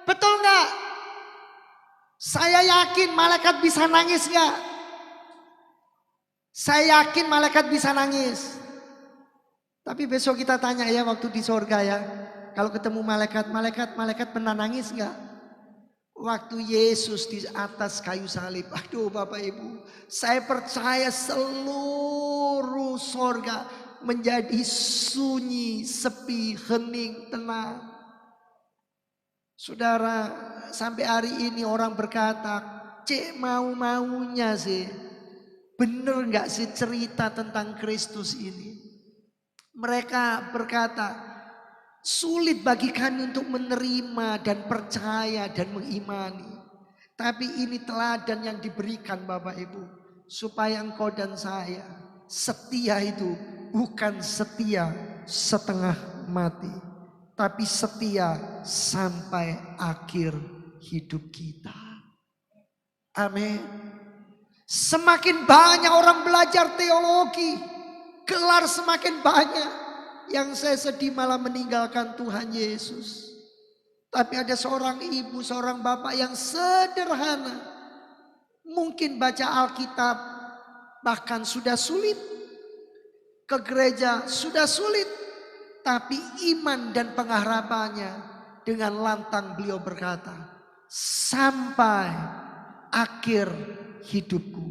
Betul nggak? Saya yakin malaikat bisa nangis nggak? Saya yakin malaikat bisa nangis. Tapi besok kita tanya ya waktu di sorga ya, kalau ketemu malaikat pernah nangis nggak? Waktu Yesus di atas kayu salib, aduh Bapak Ibu, saya percaya seluruh sorga menjadi sunyi, sepi, hening, tenang. Saudara, sampai hari ini orang berkata, cek mau-maunya sih. Bener nggak sih cerita tentang Kristus ini? Mereka berkata, sulit bagi kami untuk menerima dan percaya dan mengimani. Tapi ini teladan yang diberikan Bapak Ibu. Supaya engkau dan saya setia itu bukan setia setengah mati. Tapi setia sampai akhir hidup kita. Amin. Semakin banyak orang belajar teologi, gelar semakin banyak. Yang saya sedih malah meninggalkan Tuhan Yesus. Tapi ada seorang ibu, seorang bapak yang sederhana. Mungkin baca Alkitab bahkan sudah sulit. Ke gereja sudah sulit. Tapi iman dan pengharapannya dengan lantang beliau berkata, sampai akhir hidupku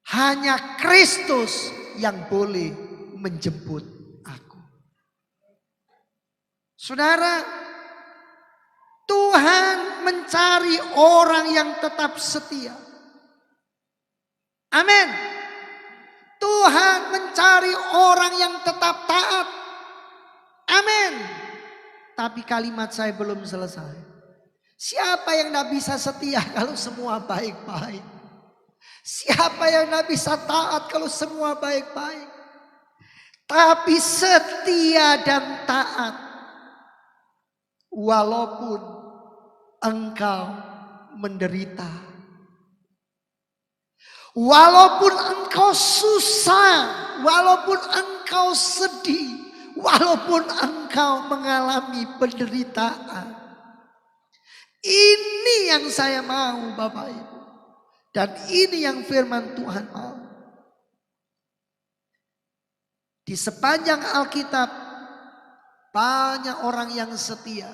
hanya Kristus yang boleh menjemput aku. Saudara, Tuhan mencari orang yang tetap setia. Amin. Tuhan mencari orang yang tetap taat. Amin. Tapi kalimat saya belum selesai. Siapa yang tidak bisa setia kalau semua baik-baik? Siapa yang tidak bisa taat kalau semua baik-baik? Tapi setia dan taat. Walaupun engkau menderita. Walaupun engkau susah. Walaupun engkau sedih. Walaupun engkau mengalami penderitaan. Ini yang saya mau Bapak Ibu. Dan ini yang firman Tuhan mau. Di sepanjang Alkitab banyak orang yang setia.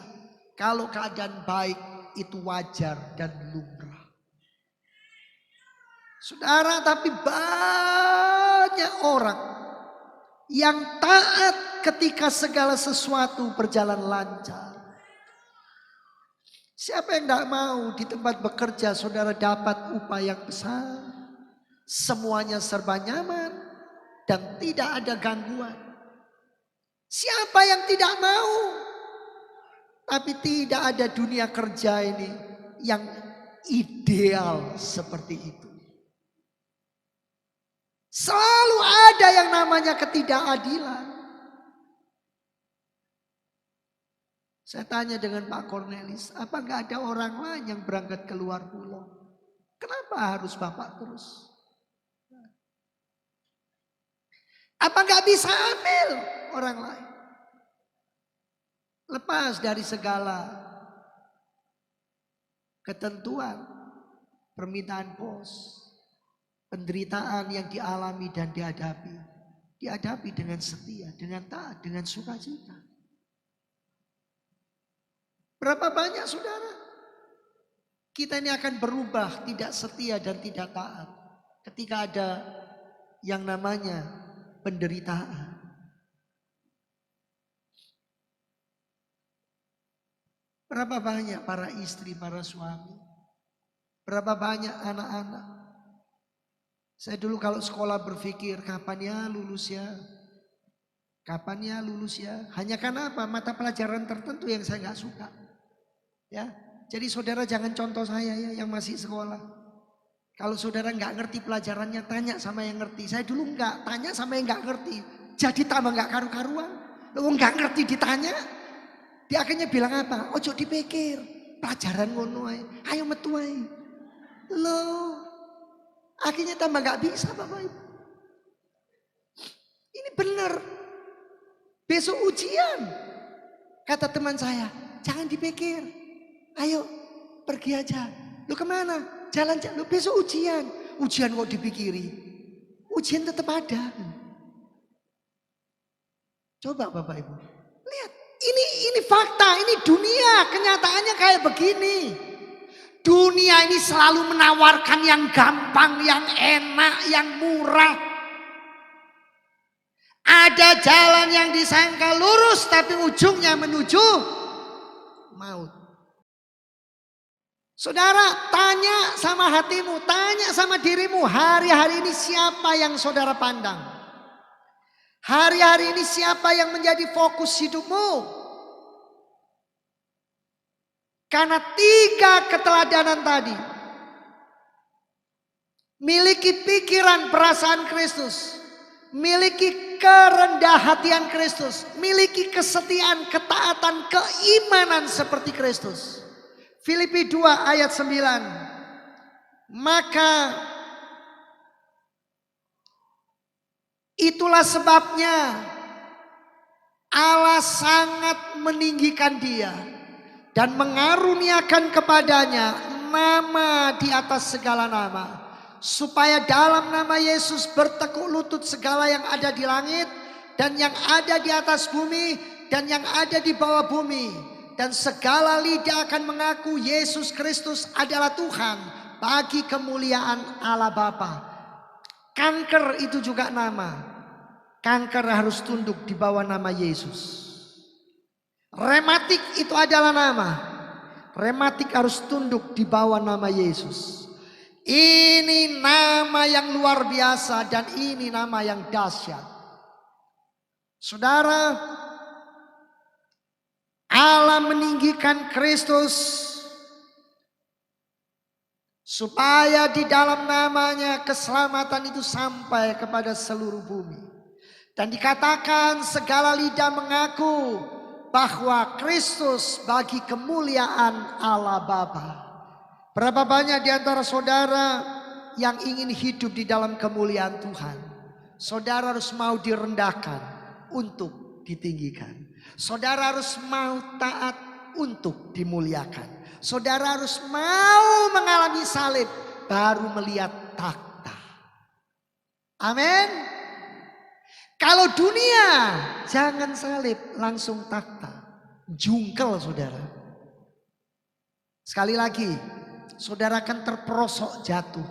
Kalau keadaan baik itu wajar dan lumrah. Saudara, tapi banyak orang yang taat ketika segala sesuatu berjalan lancar. Siapa yang tidak mau di tempat bekerja saudara dapat upah yang besar. Semuanya serba nyaman dan tidak ada gangguan. Siapa yang tidak mau? Tapi tidak ada dunia kerja ini yang ideal seperti itu. Selalu ada yang namanya ketidakadilan. Saya tanya dengan Pak Cornelis, apa nggak ada orang lain yang berangkat ke luar pulau? Kenapa harus Bapak terus? Apa nggak bisa ambil orang lain? Lepas dari segala ketentuan, permintaan bos, penderitaan yang dialami dan dihadapi. Dihadapi dengan setia, dengan taat, dengan sukacita. Berapa banyak saudara? Kita ini akan berubah tidak setia dan tidak taat. Ketika ada yang namanya penderitaan. Berapa banyak para istri, para suami. Berapa banyak anak-anak. Saya dulu kalau sekolah berpikir kapan ya lulus ya. Kapan ya lulus ya. Hanya karena apa? Mata pelajaran tertentu yang saya nggak suka. Ya, jadi saudara jangan contoh saya ya yang masih sekolah. Kalau saudara nggak ngerti pelajarannya tanya sama yang ngerti. Saya dulu nggak tanya sama yang nggak ngerti. Jadi tambah nggak karu-karuan. Lu nggak ngerti ditanya. Dia akhirnya bilang apa? Ojo dipikir. Pelajaran ngono ae. Ayo metu ae. Loh. Akhirnya tambah nggak bisa Bapak Ibu. Ini benar. Besok ujian. Kata teman saya, jangan dipikir. Ayo pergi aja. Lu kemana? Jalan-jalan. Lu besok ujian. Ujian kok dipikiri. Ujian tetap ada. Coba Bapak Ibu. Lihat. Ini fakta. Ini dunia. Kenyataannya kayak begini. Dunia ini selalu menawarkan yang gampang, yang enak, yang murah. Ada jalan yang disangka lurus tapi ujungnya menuju maut. Saudara, tanya sama hatimu, tanya sama dirimu, hari-hari ini siapa yang saudara pandang? Hari-hari ini siapa yang menjadi fokus hidupmu? Karena 3 keteladanan tadi, miliki pikiran perasaan Kristus, miliki kerendah hatian Kristus, miliki kesetiaan, ketaatan, keimanan seperti Kristus. Filipi 2 ayat 9. Maka itulah sebabnya Allah sangat meninggikan dia dan mengaruniakan kepadanya nama di atas segala nama, supaya dalam nama Yesus bertekuk lutut segala yang ada di langit dan yang ada di atas bumi dan yang ada di bawah bumi, dan segala lidah akan mengaku Yesus Kristus adalah Tuhan, bagi kemuliaan Allah Bapa. Kanker itu juga nama. Kanker harus tunduk di bawah nama Yesus. Rematik itu adalah nama. Rematik harus tunduk di bawah nama Yesus. Ini nama yang luar biasa dan ini nama yang dahsyat. Saudara, Allah meninggikan Kristus supaya di dalam namanya keselamatan itu sampai kepada seluruh bumi. Dan dikatakan segala lidah mengaku bahwa Kristus bagi kemuliaan Allah Bapa. Berapa banyak di antara saudara yang ingin hidup di dalam kemuliaan Tuhan? Saudara harus mau direndahkan untuk ditinggikan. Saudara harus mau taat untuk dimuliakan. Saudara harus mau mengalami salib baru melihat takhta. Amin. Kalau dunia jangan salib, langsung takhta. Jungkel saudara. Sekali lagi, saudara akan terperosok jatuh.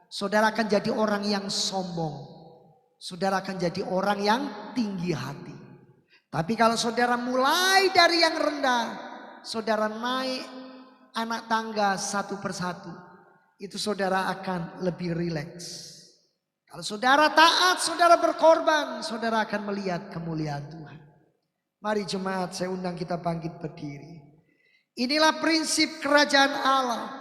Saudara akan jadi orang yang sombong. Saudara akan jadi orang yang tinggi hati. Tapi kalau saudara mulai dari yang rendah, saudara naik anak tangga satu persatu, itu saudara akan lebih rileks. Kalau saudara taat, saudara berkorban, saudara akan melihat kemuliaan Tuhan. Mari jemaat, saya undang kita bangkit berdiri. Inilah prinsip kerajaan Allah,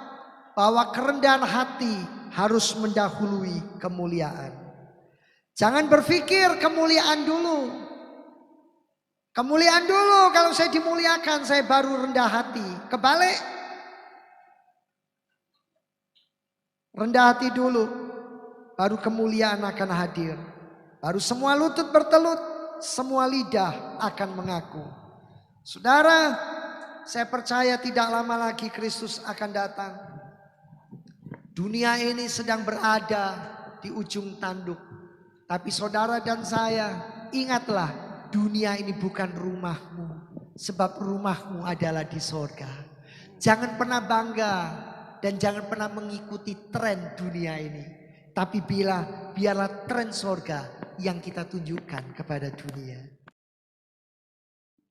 bahwa kerendahan hati harus mendahului kemuliaan. Jangan berpikir kemuliaan dulu. Kemuliaan dulu, kalau saya dimuliakan saya baru rendah hati. Kebalik. Rendah hati dulu, baru kemuliaan akan hadir. Baru semua lutut bertelut, semua lidah akan mengaku. Saudara, saya percaya tidak lama lagi Kristus akan datang. Dunia ini sedang berada di ujung tanduk. Tapi saudara dan saya, ingatlah, dunia ini bukan rumahmu. Sebab rumahmu adalah di sorga. Jangan pernah bangga dan jangan pernah mengikuti tren dunia ini. Tapi biarlah tren sorga yang kita tunjukkan kepada dunia.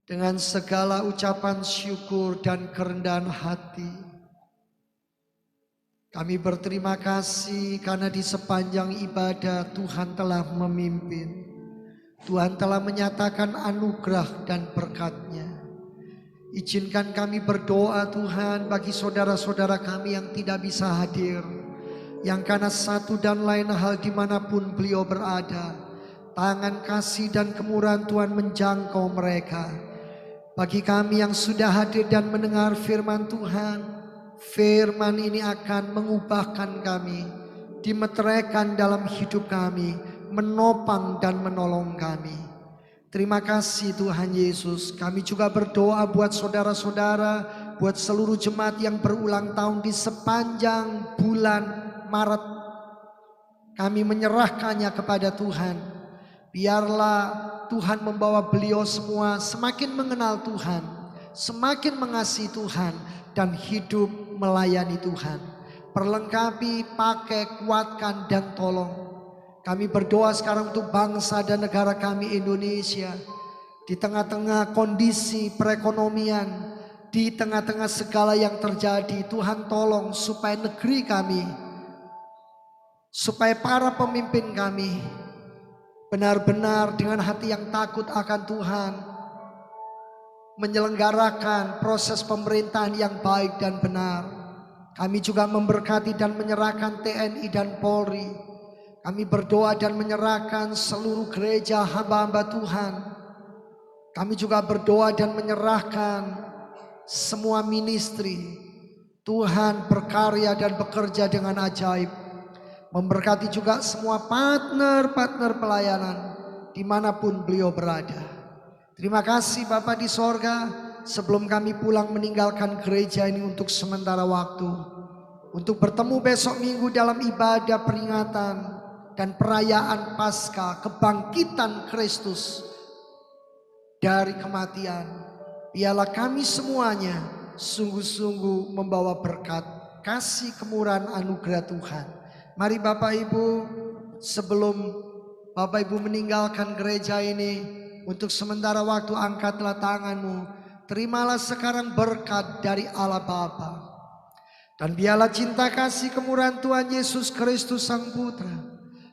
Dengan segala ucapan syukur dan kerendahan hati, kami berterima kasih karena di sepanjang ibadah Tuhan telah memimpin. Tuhan telah menyatakan anugerah dan berkat-Nya. Izinkan kami berdoa Tuhan bagi saudara-saudara kami yang tidak bisa hadir. Yang karena satu dan lain hal dimanapun beliau berada, tangan kasih dan kemurahan Tuhan menjangkau mereka. Bagi kami yang sudah hadir dan mendengar firman Tuhan, firman ini akan mengubahkan kami, dimeteraikan dalam hidup kami, menopang dan menolong kami. Terima kasih Tuhan Yesus. Kami juga berdoa buat saudara-saudara, buat seluruh jemaat yang berulang tahun di sepanjang bulan Maret. Kami menyerahkannya kepada Tuhan. Biarlah Tuhan membawa beliau semua semakin mengenal Tuhan, semakin mengasihi Tuhan, dan hidup melayani Tuhan. Perlengkapi, pakai, kuatkan, dan tolong. Kami berdoa sekarang untuk bangsa dan negara kami Indonesia. Di tengah-tengah kondisi perekonomian, Di tengah-tengah segala yang terjadi, Tuhan tolong supaya negeri kami, supaya para pemimpin kami benar-benar dengan hati yang takut akan Tuhan menyelenggarakan proses pemerintahan yang baik dan benar. Kami juga memberkati dan menyerahkan TNI dan Polri. Kami berdoa dan menyerahkan seluruh gereja hamba-hamba Tuhan. Kami juga berdoa dan menyerahkan semua ministry. Tuhan berkarya dan bekerja dengan ajaib. Memberkati juga semua partner-partner pelayanan dimanapun beliau berada. Terima kasih Bapa di sorga, sebelum kami pulang meninggalkan gereja ini untuk sementara waktu, untuk bertemu besok minggu dalam ibadah peringatan dan perayaan Paskah kebangkitan Kristus dari kematian. Biarlah kami semuanya sungguh-sungguh membawa berkat, kasih, kemurahan, anugerah Tuhan. Mari Bapak Ibu, sebelum Bapak Ibu meninggalkan gereja ini, untuk sementara waktu angkatlah tanganmu. Terimalah sekarang berkat dari Allah Bapa. Dan biarlah cinta kasih kemurahan Tuhan Yesus Kristus Sang Putra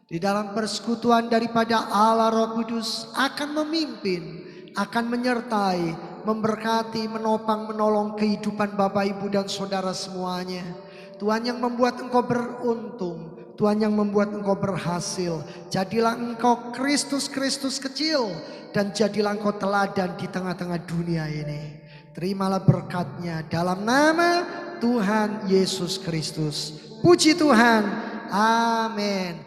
di dalam persekutuan daripada Allah Roh Kudus akan memimpin, akan menyertai, memberkati, menopang, menolong kehidupan Bapak Ibu dan saudara semuanya. Tuhan yang membuat engkau beruntung, Tuhan yang membuat engkau berhasil. Jadilah engkau Kristus-Kristus kecil, dan jadilah engkau teladan di tengah-tengah dunia ini. Terimalah berkatnya dalam nama Tuhan Yesus Kristus. Puji Tuhan. Amin.